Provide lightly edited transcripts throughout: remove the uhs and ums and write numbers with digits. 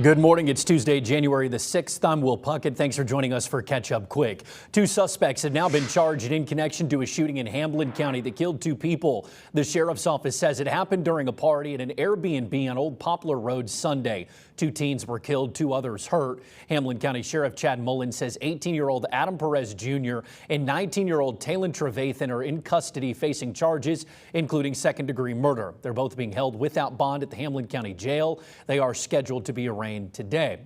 Good morning. It's Tuesday, January the 6th. I'm Will Puckett. Thanks for joining us for Catch Up Quick. Two suspects have now been charged in connection to a shooting in Hamlin County that killed two people. The sheriff's office says it happened during a party at an Airbnb on Old Poplar Road Sunday. Two teens were killed, two others hurt. Hamlin County Sheriff Chad Mullen says 18-year-old Adam Perez Jr. and 19-year-old Talon Trevathan are in custody facing charges, including second-degree murder. They're both being held without bond at the Hamlin County Jail. They are scheduled to be arraigned today.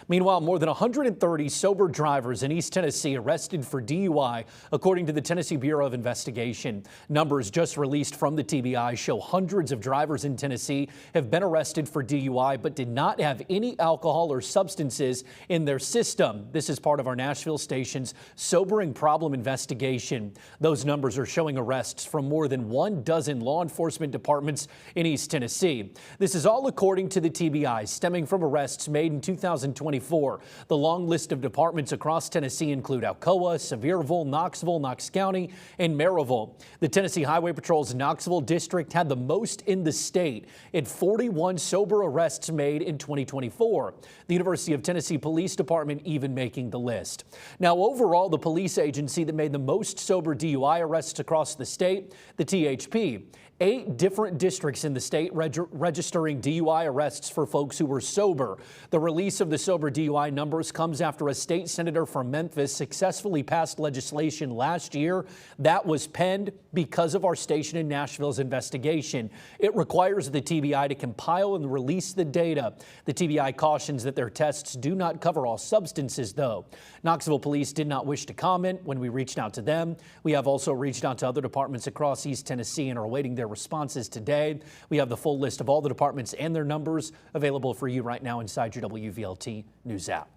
Meanwhile, more than 130 sober drivers in East Tennessee arrested for DUI, according to the Tennessee Bureau of Investigation. Numbers just released from the TBI show hundreds of drivers in Tennessee have been arrested for DUI but did not have any alcohol or substances in their system. This is part of our Nashville station's Sobering Problem investigation. Those numbers are showing arrests from more than 12 law enforcement departments in East Tennessee. This is all according to the TBI, stemming from arrests made in 2024. The long list of departments across Tennessee include Alcoa, Sevierville, Knoxville, Knox County, and Maryville. The Tennessee Highway Patrol's Knoxville district had the most in the state at 41 sober arrests made in 2024. The University of Tennessee Police Department even making the list. Now, overall, the police agency that made the most sober DUI arrests across the state, the THP. 8 different districts in the state registering DUI arrests for folks who were sober. The release of the sober DUI numbers comes after a state senator from Memphis successfully passed legislation last year that was penned because of our station in Nashville's investigation. It requires the TBI to compile and release the data. The TBI cautions that their tests do not cover all substances, though. Knoxville police did not wish to comment when we reached out to them. We have also reached out to other departments across East Tennessee and are awaiting their responses today. We have the full list of all the departments and their numbers available for you right now inside your WVLT News app.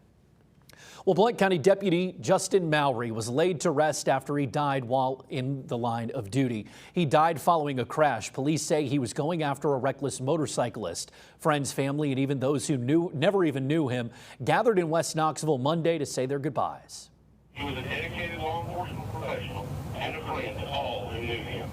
Well, Blount County Deputy Justin Mowry was laid to rest after he died while in the line of duty. He died following a crash. Police say he was going after a reckless motorcyclist. Friends, family, and even those who never even knew him gathered in West Knoxville Monday to say their goodbyes. He was a dedicated law enforcement professional and a friend to all who knew him.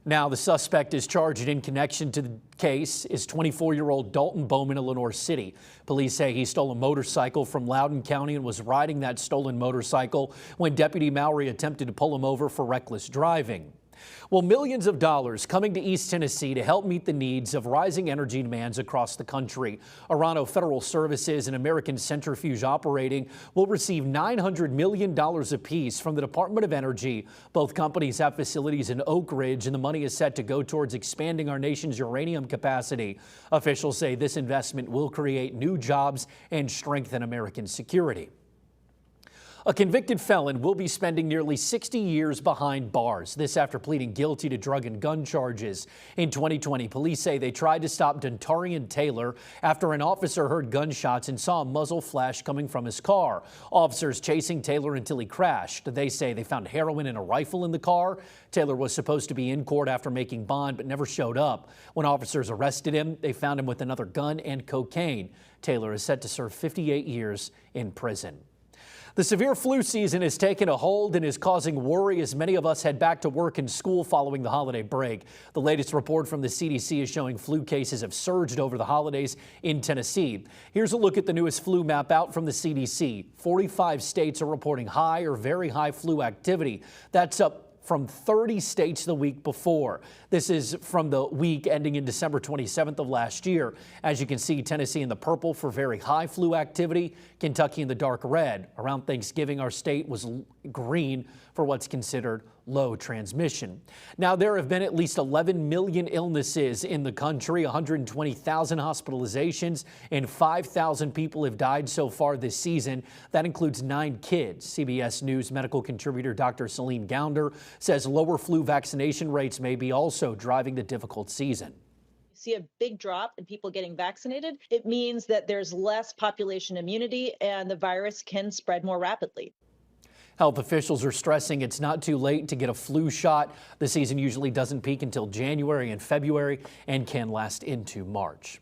Now, the suspect is charged in connection to the case is 24-year-old Dalton Bowman of Lenore City. Police say he stole a motorcycle from Loudoun County and was riding that stolen motorcycle when Deputy Mowry attempted to pull him over for reckless driving. Well, millions of dollars coming to East Tennessee to help meet the needs of rising energy demands across the country. Orano Federal Services and American Centrifuge Operating will receive $900 million apiece from the Department of Energy. Both companies have facilities in Oak Ridge, and the money is set to go towards expanding our nation's uranium capacity. Officials say this investment will create new jobs and strengthen American security. A convicted felon will be spending nearly 60 years behind bars. This after pleading guilty to drug and gun charges. In 2020, police say they tried to stop Dontarian Taylor after an officer heard gunshots and saw a muzzle flash coming from his car. Officers chasing Taylor until he crashed. They say they found heroin and a rifle in the car. Taylor was supposed to be in court after making bond but never showed up. When officers arrested him, they found him with another gun and cocaine. Taylor is set to serve 58 years in prison. The severe flu season has taken a hold and is causing worry as many of us head back to work and school following the holiday break. The latest report from the CDC is showing flu cases have surged over the holidays in Tennessee. Here's a look at the newest flu map out from the CDC. 45 states are reporting high or very high flu activity. That's up from 30 states the week before. This is from the week ending in December 27th of last year. As you can see, Tennessee in the purple for very high flu activity, Kentucky in the dark red. Around Thanksgiving, our state was green for what's considered low transmission. Now, there have been at least 11 million illnesses in the country, 120,000 hospitalizations, and 5,000 people have died so far this season. That includes 9 kids. CBS News medical contributor Dr. Celine Gounder says lower flu vaccination rates may be also driving the difficult season. See a big drop in people getting vaccinated, it means that there's less population immunity and the virus can spread more rapidly. Health officials are stressing it's not too late to get a flu shot. The season usually doesn't peak until January and February and can last into March.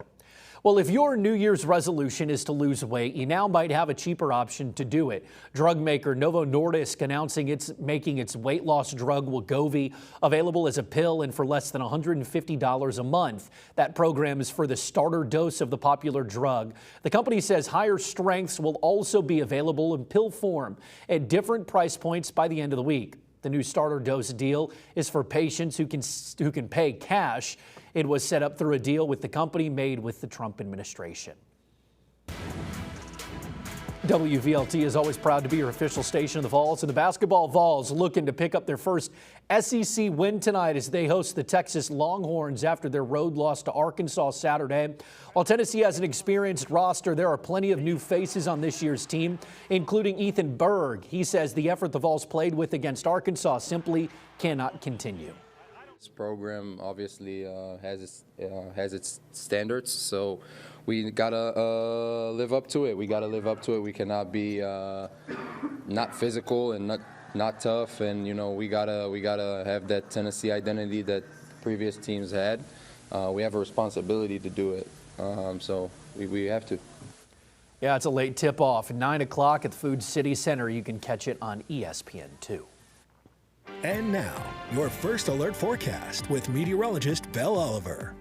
Well, if your New Year's resolution is to lose weight, you now might have a cheaper option to do it. Drug maker Novo Nordisk announcing it's making its weight loss drug Wegovy available as a pill and for less than $150 a month. That program is for the starter dose of the popular drug. The company says higher strengths will also be available in pill form at different price points by the end of the week. The new starter dose deal is for patients who can pay cash. It was set up through a deal with the company made with the Trump administration. WVLT is always proud to be your official station of the Vols, and the basketball Vols looking to pick up their first SEC win tonight as they host the Texas Longhorns after their road loss to Arkansas Saturday. While Tennessee has an experienced roster, there are plenty of new faces on this year's team, including Ethan Berg. He says the effort the Vols played with against Arkansas simply cannot continue. This program obviously has its standards, so we gotta live up to it. We gotta live up to it. We cannot be not physical and not tough, and we gotta have that Tennessee identity that previous teams had. We have a responsibility to do it, so we have to. Yeah, it's a late tip-off, 9 o'clock at the Food City Center. You can catch it on ESPN2. And now, your first alert forecast with meteorologist Belle Oliver.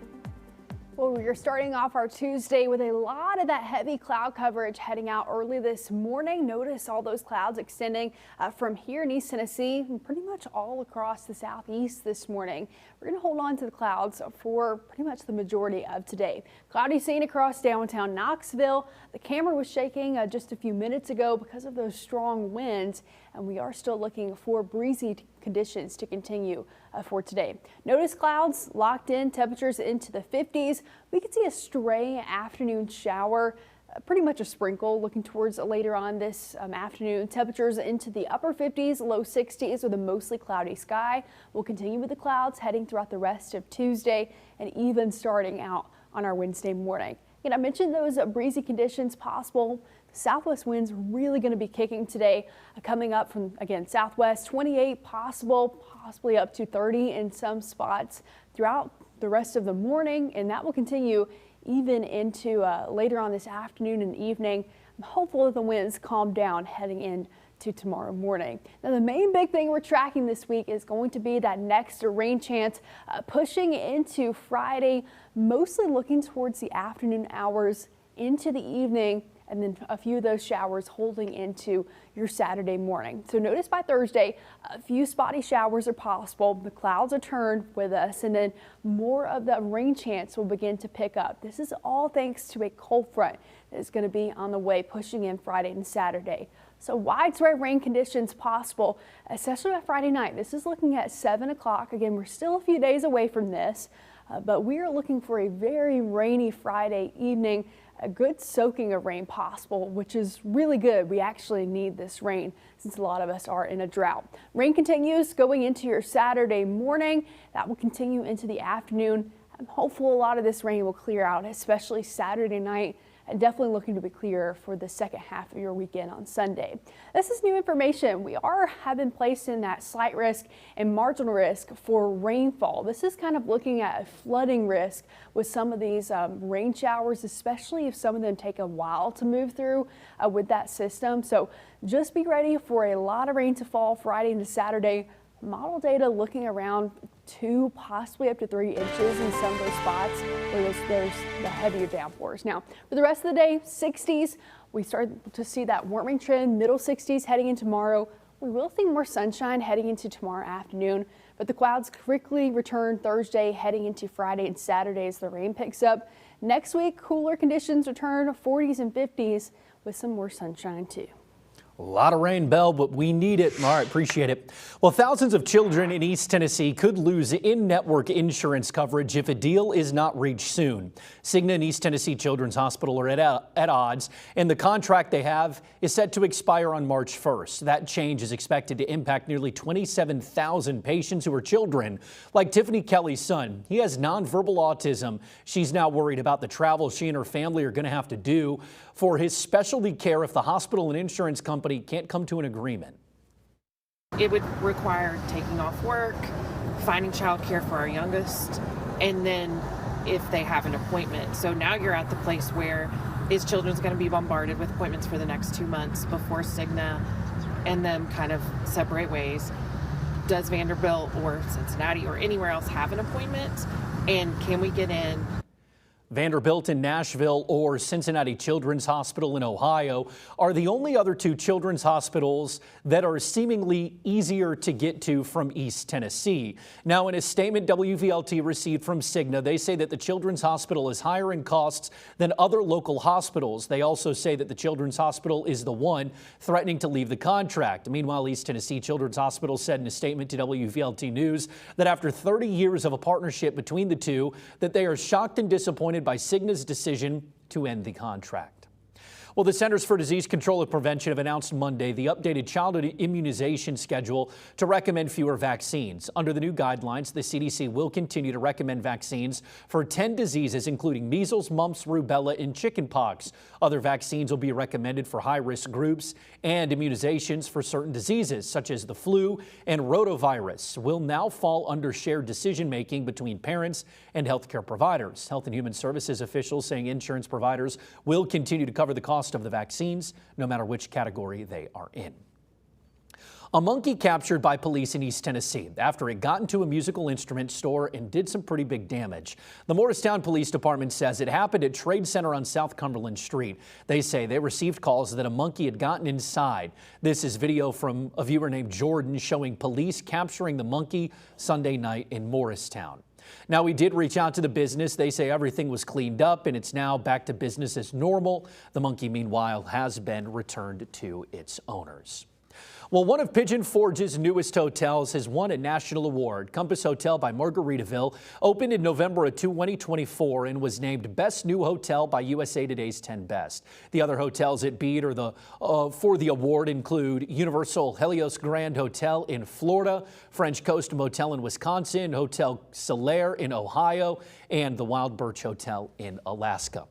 Well, we're starting off our Tuesday with a lot of that heavy cloud coverage heading out early this morning. Notice all those clouds extending from here in East Tennessee and pretty much all across the southeast this morning. We're going to hold on to the clouds for pretty much the majority of today. Cloudy scene across downtown Knoxville. The camera was shaking just a few minutes ago because of those strong winds, and we are still looking for breezy conditions to continue for today. Notice clouds locked in, temperatures into the 50s. We could see a stray afternoon shower, pretty much a sprinkle looking towards later on this afternoon. Temperatures into the upper 50s, low 60s with a mostly cloudy sky. We'll continue with the clouds heading throughout the rest of Tuesday and even starting out on our Wednesday morning. And I mentioned those breezy conditions possible. Southwest winds really going to be kicking today, coming up from, again, southwest, 28 possible, possibly up to 30 in some spots throughout the rest of the morning, and that will continue even into later on this afternoon and evening. I'm hopeful that the winds calm down heading into tomorrow morning. Now, the main big thing we're tracking this week is going to be that next rain chance pushing into Friday, mostly looking towards the afternoon hours into the evening, and then a few of those showers holding into your Saturday morning. So notice by Thursday, a few spotty showers are possible. The clouds are turned with us, and then more of the rain chance will begin to pick up. This is all thanks to a cold front that is going to be on the way, pushing in Friday and Saturday. So widespread rain conditions possible, especially by Friday night. This is looking at 7 o'clock. Again, we're still a few days away from this, but we are looking for a very rainy Friday evening. A good soaking of rain possible, which is really good. We actually need this rain since a lot of us are in a drought. Rain continues going into your Saturday morning. That will continue into the afternoon. I'm hopeful a lot of this rain will clear out, especially Saturday night, and definitely looking to be clear for the second half of your weekend on Sunday. This is new information. We have been placed in that slight risk and marginal risk for rainfall. This is kind of looking at a flooding risk with some of these rain showers, especially if some of them take a while to move through with that system. So just be ready for a lot of rain to fall Friday into Saturday. Model data looking around 2, possibly up to 3 inches in some of those spots where there's the heavier downpours. Now, for the rest of the day, 60s, we start to see that warming trend, middle 60s heading into tomorrow. We will see more sunshine heading into tomorrow afternoon, but the clouds quickly return Thursday heading into Friday and Saturday as the rain picks up. Next week, cooler conditions return, 40s and 50s with some more sunshine too. A lot of rain, Belle, but we need it. All right, appreciate it. Well, thousands of children in East Tennessee could lose in-network insurance coverage if a deal is not reached soon. Cigna and East Tennessee Children's Hospital are at odds, and the contract they have is set to expire on March 1st. That change is expected to impact nearly 27,000 patients who are children, like Tiffany Kelly's son. He has nonverbal autism. She's now worried about the travel she and her family are going to have to do for his specialty care if the hospital and insurance company can't come to an agreement. It would require taking off work, finding childcare for our youngest, and then if they have an appointment. So now you're at the place where is Children's going to be bombarded with appointments for the next 2 months before Cigna and then kind of separate ways. Does Vanderbilt or Cincinnati or anywhere else have an appointment? And can we get in? Vanderbilt in Nashville or Cincinnati Children's Hospital in Ohio are the only other two children's hospitals that are seemingly easier to get to from East Tennessee. Now, in a statement WVLT received from Cigna, they say that the Children's Hospital is higher in costs than other local hospitals. They also say that the Children's Hospital is the one threatening to leave the contract. Meanwhile, East Tennessee Children's Hospital said in a statement to WVLT News that after 30 years of a partnership between the two, that they are shocked and disappointed by Cigna's decision to end the contract. Well, the Centers for Disease Control and Prevention have announced Monday the updated childhood immunization schedule to recommend fewer vaccines. Under the new guidelines, the CDC will continue to recommend vaccines for 10 diseases, including measles, mumps, rubella, and chickenpox. Other vaccines will be recommended for high-risk groups, and immunizations for certain diseases, such as the flu and rotavirus, will now fall under shared decision-making between parents and healthcare providers. Health and Human Services officials saying insurance providers will continue to cover the cost of the vaccines, no matter which category they are in. A monkey captured by police in East Tennessee after it got into a musical instrument store and did some pretty big damage. The Morristown Police Department says it happened at Trade Center on South Cumberland Street. They say they received calls that a monkey had gotten inside. This is video from a viewer named Jordan showing police capturing the monkey Sunday night in Morristown. Now, we did reach out to the business. They say everything was cleaned up and it's now back to business as normal. The monkey, meanwhile, has been returned to its owners. Well, one of Pigeon Forge's newest hotels has won a national award. Compass Hotel by Margaritaville opened in November of 2024 and was named Best New Hotel by USA Today's 10 Best. The other hotels it beat for the award include Universal Helios Grand Hotel in Florida, French Coast Motel in Wisconsin, Hotel Solaire in Ohio, and the Wild Birch Hotel in Alaska.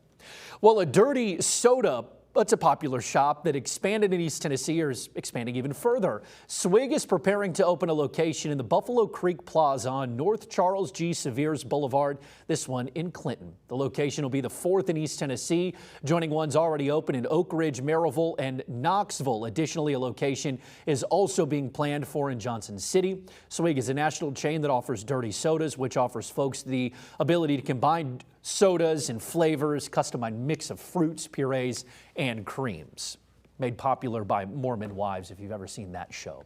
Well, a dirty soda. It's a popular shop that expanded in East Tennessee or is expanding even further. Swig is preparing to open a location in the Buffalo Creek Plaza on North Charles G. Severe's Boulevard, this one in Clinton. The location will be the fourth in East Tennessee, joining ones already open in Oak Ridge, Maryville, and Knoxville. Additionally, a location is also being planned for in Johnson City. Swig is a national chain that offers dirty sodas, which offers folks the ability to combine sodas and flavors, customized mix of fruits, purees, and creams. Made popular by Mormon wives, if you've ever seen that show.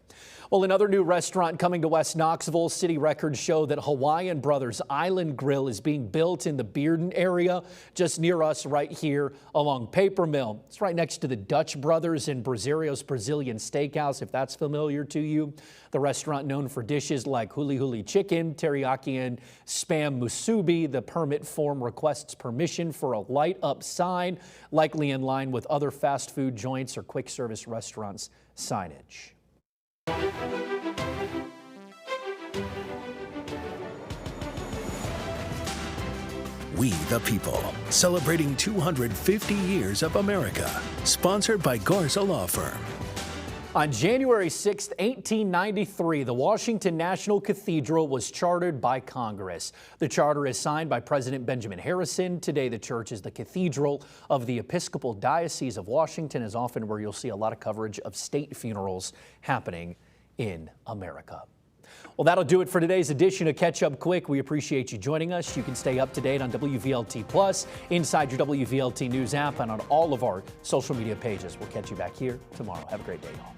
Well, another new restaurant coming to West Knoxville. City records show that Hawaiian Brothers Island Grill is being built in the Bearden area, just near us right here along Paper Mill. It's right next to the Dutch Brothers and Brasirio's Brazilian Steakhouse, if that's familiar to you. The restaurant known for dishes like huli huli chicken, teriyaki, and spam musubi. The permit form requests permission for a light-up sign, likely in line with other fast food joints or quick service restaurants' signage. We the People, celebrating 250 years of America. Sponsored by Garza Law Firm. On January 6, 1893, the Washington National Cathedral was chartered by Congress. The charter is signed by President Benjamin Harrison. Today, the church is the Cathedral of the Episcopal Diocese of Washington, is often where you'll see a lot of coverage of state funerals happening in America. Well, that'll do it for today's edition of Catch Up Quick. We appreciate you joining us. You can stay up to date on WVLT Plus, inside your WVLT News app, and on all of our social media pages. We'll catch you back here tomorrow. Have a great day, all.